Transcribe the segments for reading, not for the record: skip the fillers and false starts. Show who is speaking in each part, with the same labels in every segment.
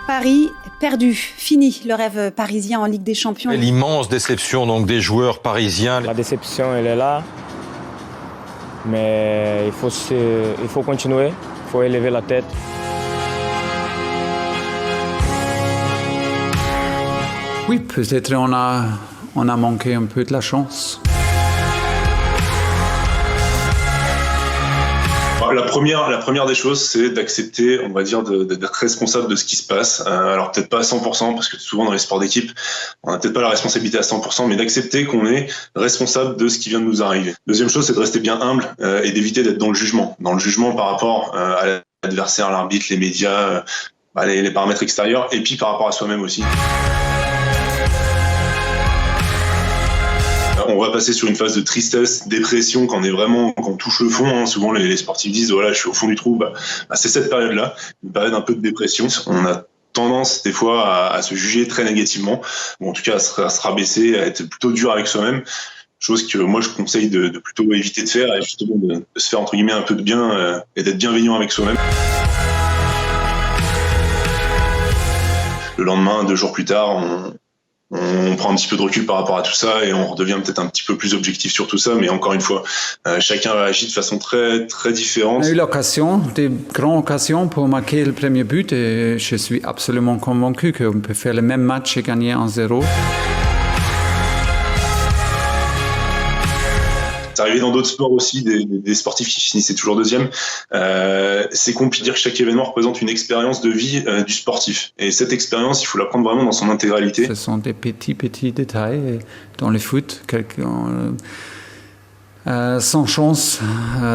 Speaker 1: Paris perdu, fini le rêve parisien en Ligue des Champions.
Speaker 2: L'immense déception donc des joueurs parisiens.
Speaker 3: La déception, elle est là, mais il faut continuer, il faut élever la tête.
Speaker 4: Oui, peut-être on a manqué un peu de la chance.
Speaker 5: La première des choses, c'est d'accepter, on va dire, d'être responsable de ce qui se passe. Alors peut-être pas à 100%, parce que souvent dans les sports d'équipe, on n'a peut-être pas la responsabilité à 100%, mais d'accepter qu'on est responsable de ce qui vient de nous arriver. Deuxième chose, c'est de rester bien humble et d'éviter d'être dans le jugement. Dans le jugement par rapport à l'adversaire, l'arbitre, les médias, les paramètres extérieurs, et puis par rapport à soi-même aussi. On va passer sur une phase de tristesse, dépression, quand on touche le fond. Souvent, les sportifs disent, voilà, je suis au fond du trou. C'est cette période-là, une période un peu de dépression. On a tendance, des fois, à se juger très négativement, ou en tout cas à se rabaisser, à être plutôt dur avec soi-même. Chose que moi, je conseille de plutôt éviter de faire, et justement de se faire, entre guillemets, un peu de bien et d'être bienveillant avec soi-même. Le lendemain, 2 jours plus tard, on prend un petit peu de recul par rapport à tout ça et on redevient peut-être un petit peu plus objectif sur tout ça. Mais encore une fois, chacun réagit de façon très, très différente.
Speaker 4: On a eu l'occasion, des grandes occasions pour marquer le premier but et je suis absolument convaincu qu'on peut faire le même match et gagner 1-0.
Speaker 5: C'est arrivé dans d'autres sports aussi, des sportifs qui finissaient toujours deuxième. C'est compliqué de dire que chaque événement représente une expérience de vie du sportif. Et cette expérience, il faut la prendre vraiment dans son intégralité.
Speaker 4: Ce sont des petits détails dans le foot. Sans chance,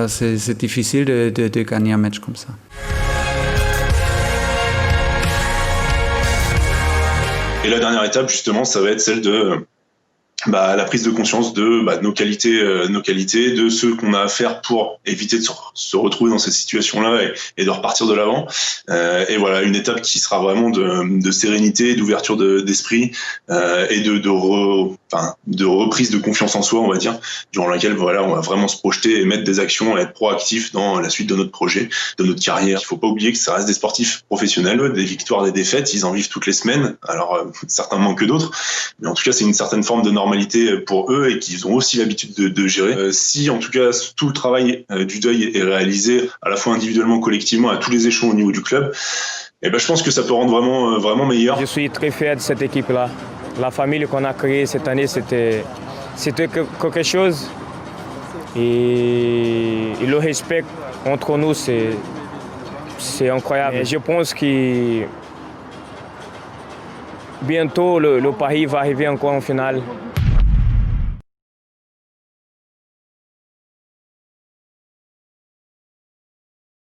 Speaker 4: c'est difficile de gagner un match comme ça.
Speaker 5: Et la dernière étape, justement, ça va être celle de la prise de conscience de nos qualités, de ce qu'on a à faire pour éviter de se retrouver dans cette situation-là et de repartir de l'avant. Et voilà, une étape qui sera vraiment de sérénité, d'ouverture d'esprit et de reprise de confiance en soi, on va dire, durant laquelle on va vraiment se projeter et mettre des actions et être proactif dans la suite de notre projet, de notre carrière. Il faut pas oublier que ça reste des sportifs professionnels, des victoires, des défaites, ils en vivent toutes les semaines. Alors certains moins que d'autres, mais en tout cas c'est une certaine forme de normalité pour eux et qu'ils ont aussi l'habitude de gérer. Si en tout cas tout le travail du deuil est réalisé à la fois individuellement, collectivement, à tous les échelons au niveau du club, je pense que ça peut rendre vraiment meilleur.
Speaker 3: Je suis très fier de cette équipe-là. La famille qu'on a créée cette année, c'était quelque chose. Et le respect entre nous, c'est incroyable. Et je pense que bientôt le Paris va arriver encore en finale.